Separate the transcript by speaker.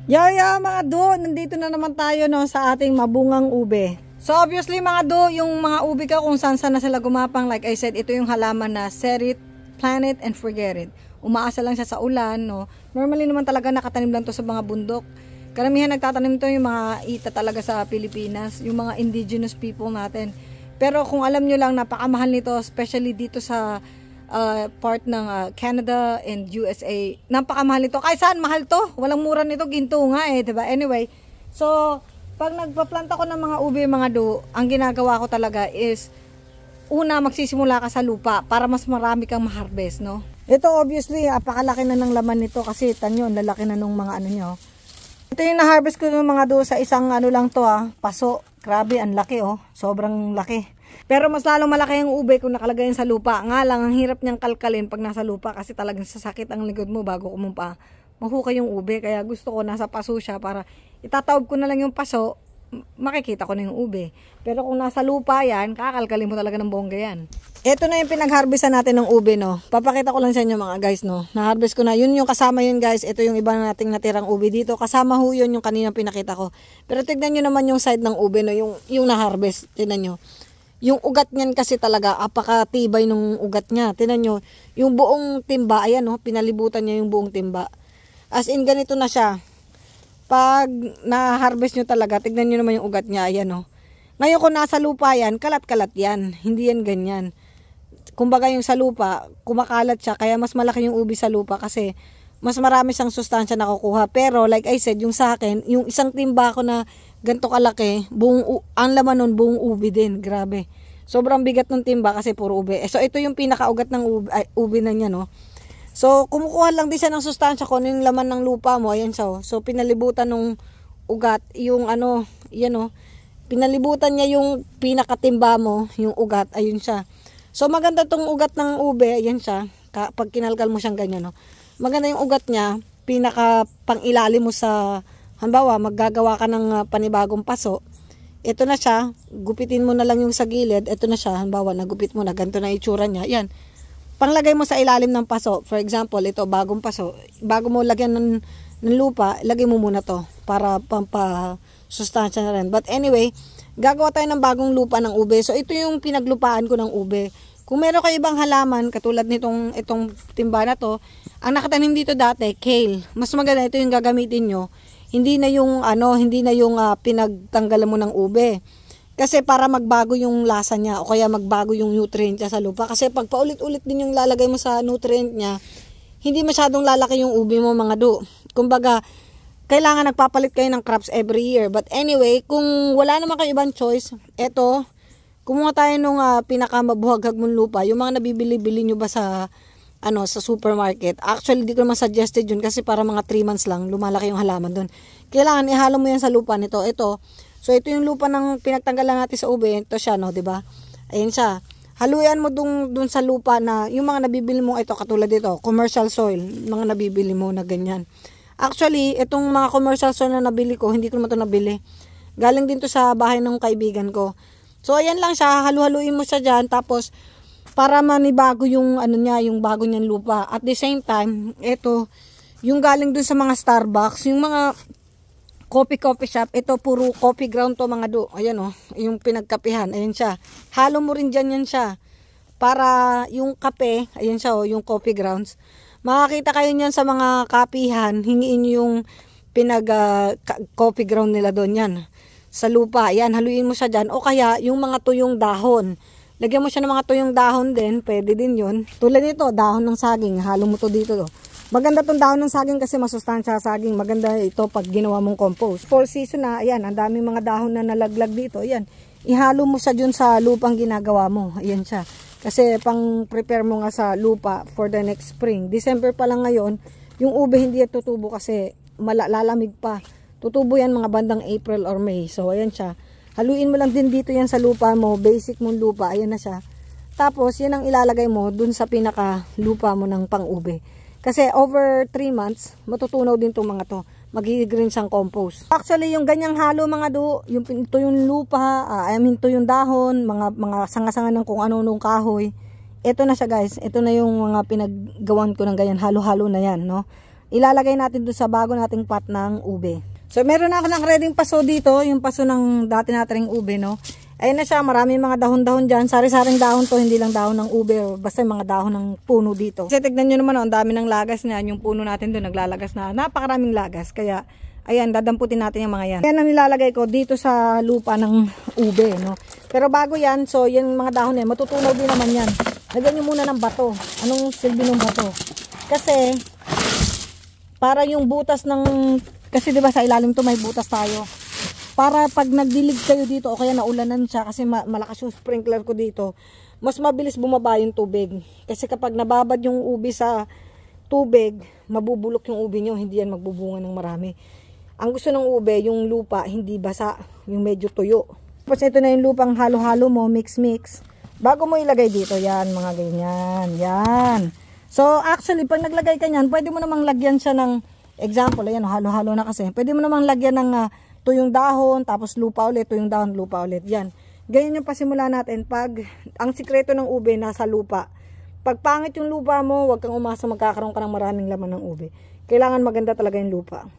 Speaker 1: Yaya mga do, nandito na naman tayo no sa ating mabungang ube. So obviously mga do, yung mga ube ka kung saan na sila gumapang, like I said, ito yung halaman na set it, plant it, and forget it. Umaasa lang siya sa ulan, no. Normally naman talaga nakatanim lang to sa mga bundok. Karamihan nagtatanim to yung mga ita talaga sa Pilipinas, yung mga indigenous people natin. Pero kung alam nyo lang, napakamahal nito, especially dito sa part ng Canada and USA. Napakamahal nito. Kahit saan mahal to. Walang mura nito. Ginto nga eh. Diba? Anyway. So, pag nagpa-plant ako ng mga ube, mga do, ang ginagawa ko talaga is una, magsisimula ka sa lupa para mas marami kang ma-harvest, no? Ito obviously, apakalaki na ng laman nito kasi tanyo, lalaki na nung mga ano nyo. Ito yung na-harvest ko ng mga do sa isang ano lang to paso. Grabe, ang laki Sobrang laki. Pero mas lalong malaki yung ube kung nakalagay sa lupa. Nga lang, ang hirap niyang kalkalin pag nasa lupa kasi talagang sasakit ang likod mo bago kumumpa. Mahukay yung ube. Kaya gusto ko nasa paso siya para itatawag ko na lang yung paso, makikita ko na yung ube. Pero kung nasa lupa yan, kakalkalin mo talaga ng bongga yan. Ito na yung pinag-harvestan natin ng ube, no. Papakita ko lang sa inyo mga guys, no. Na-harvest ko na. Yun yung kasama yun guys. Ito yung iba nating natirang ube dito. Kasama ho yun yung kanina pinakita ko. Pero tignan nyo naman yung side ng ube, no. Yung na-harvest. Tignan nyo. Yung ugat niyan kasi talaga, apakatibay nung ugat niya. Tingnan nyo, yung buong timba, ayan pinalibutan niya yung buong timba. As in, ganito na siya. Pag na-harvest nyo talaga, tignan nyo naman yung ugat niya, ayan Ngayon kung nasa lupa yan, kalat-kalat yan. Hindi yan ganyan. Kumbaga yung sa lupa, kumakalat siya, kaya mas malaki yung ubi sa lupa kasi mas marami siyang sustansya na kukuha. Pero like I said, yung sa akin, yung isang timba ko na ganito kalaki, ang laman nun buong ubi din. Grabe. Sobrang bigat ng timba kasi puro ube. So ito yung pinakaugat ng ube na niya, no. So kumukuha lang din siya ng sustansya kung yung laman ng lupa mo. Ayan siya. So pinalibutan ng ugat, yung yan pinalibutan niya yung pinakatimba mo, yung ugat, ayun siya. So maganda tong ugat ng ube, ayan siya. Pag kinalkal mo siyang ganyan, no. Maganda yung ugat niya, pinaka pangilalim mo sa, halimbawa, maggagawa ka ng panibagong paso. Ito na siya, gupitin mo na lang yung sa gilid, ito na siya, halimbawa, nagupit mo na, ganito na itsura niya. Yan, panglagay mo sa ilalim ng paso. For example, ito, bagong paso. Bago mo lagyan ng lupa, lagay mo muna to para pampasustansya na rin. But anyway, gagawa tayo ng bagong lupa ng ube. So, ito yung pinaglupaan ko ng ube. Kung meron kayo ibang halaman, katulad itong timba na to, ang nakatanim dito dati, kale. Mas maganda ito yung gagamitin nyo. Hindi na yung pinagtanggalan mo ng ube. Kasi para magbago yung lasa niya o kaya magbago yung nutrient niya sa lupa. Kasi pag paulit-ulit din yung lalagay mo sa nutrient niya, hindi masyadong lalaki yung ube mo mga do. Kumbaga, kailangan nagpapalit kayo ng crops every year. But anyway, kung wala naman kayo ibang choice, eto, kumuha tayo nung pinakamabuhaghag mong lupa, yung mga nabibili-bili nyo ba sa sa supermarket. Actually, di ko naman suggested yun kasi para mga 3 months lang, lumalaki yung halaman doon. Kailangan ihalo mo yan sa lupa nito. Ito. So, ito yung lupa ng pinagtanggalan natin sa ube. Ito siya, no, diba? Ayan siya. Haluyan mo dun sa lupa na, yung mga nabibili mo, ito, katulad dito, commercial soil, mga nabibili mo na ganyan. Actually, itong mga commercial soil na nabili ko, hindi ko naman ito nabili. Galing din to sa bahay ng kaibigan ko. So, ayan lang siya. Halu-haluin mo siya dyan. Tapos, para manibago yung yung bago niyang lupa. At the same time, ito, yung galing dun sa mga Starbucks, yung mga coffee shop, ito puro coffee ground to mga do. Ayan yung pinagkapihan, ayan siya. Halo mo rin dyan yan siya. Para yung kape, ayan siya yung coffee grounds. Makakita kayo niyan sa mga kapihan, hingiin yung coffee ground nila doon yan. Sa lupa, ayan, haluin mo siya dyan. O kaya, yung mga tuyong dahon. Lagyan mo siya ng mga tuyong dahon din, pwede din yun. Tulad nito, dahon ng saging, halo mo to dito. Maganda tong dahon ng saging kasi masustansya sa saging. Maganda ito pag ginawa mong compost. Fall season na, ayan, ang daming mga dahon na nalaglag dito. Ayan, ihalo mo siya dun sa lupang ginagawa mo. Ayan siya. Kasi pang prepare mo nga sa lupa for the next spring. December pa lang ngayon, yung ube hindi yan tutubo kasi lalamig pa. Tutubo yan mga bandang April or May. So, ayan siya. Haluin mo lang din dito yan sa lupa mo, basic mong lupa, ayan na siya. Tapos, yan ang ilalagay mo dun sa pinaka lupa mo ng pang-ube. Kasi over 3 months, matutunaw din itong mga to. Magiging siyang compost. Actually, yung ganyang halo mga do, ito yung lupa, ito yung dahon, mga sanga-sanga ng kung ano-anong kahoy. Ito na siya guys, ito na yung mga pinaggawan ko ng ganyan, halo-halo na yan, no? ilalagay natin doon sa bago nating pot ng ube. So meron na ako ng ready paso dito, yung paso ng dati nating ube, no. Ayun na siya, maraming mga dahon-dahon dyan. Sari-saring dahon to, hindi lang dahon ng ube o basta yung mga dahon ng puno dito. Kasi tignan nyo naman, ang dami ng lagas na yung puno natin doon, naglalagas na. Napakaraming lagas. Kaya, ayan, dadamputin natin yung mga yan. Yan ang nilalagay ko dito sa lupa ng ube, no. Pero bago yan, so yung mga dahon yan, matutunaw din naman yan. Lagyan nyo muna ng bato. Anong silbi ng bato? Kasi, para yung butas ng, kasi diba sa ilalim to may butas tayo. Para pag nagdilig kayo dito o kaya naulanan siya kasi malakas yung sprinkler ko dito, mas mabilis bumaba yung tubig. Kasi kapag nababad yung ubi sa tubig, mabubulok yung ubi nyo, hindi yan magbubunga ng marami. Ang gusto ng ube, yung lupa, hindi basa, yung medyo tuyo. Tapos ito na yung lupang halo-halo mo, mix-mix. Bago mo ilagay dito, yan, mga ganyan, yan. So actually, pag naglagay ka nyan, pwede mo namang lagyan siya ng, example, ayan, halo-halo na kasi. Pwede mo namang lagyan ng tuyong dahon, tapos lupa ulit, tuyong dahon, lupa ulit. Yan. Ganyan yung pasimula natin. Pag, ang sikreto ng ube nasa lupa. Pag pangit yung lupa mo, huwag kang umasa magkakaroon ka ng maraming laman ng ube. Kailangan maganda talaga yung lupa.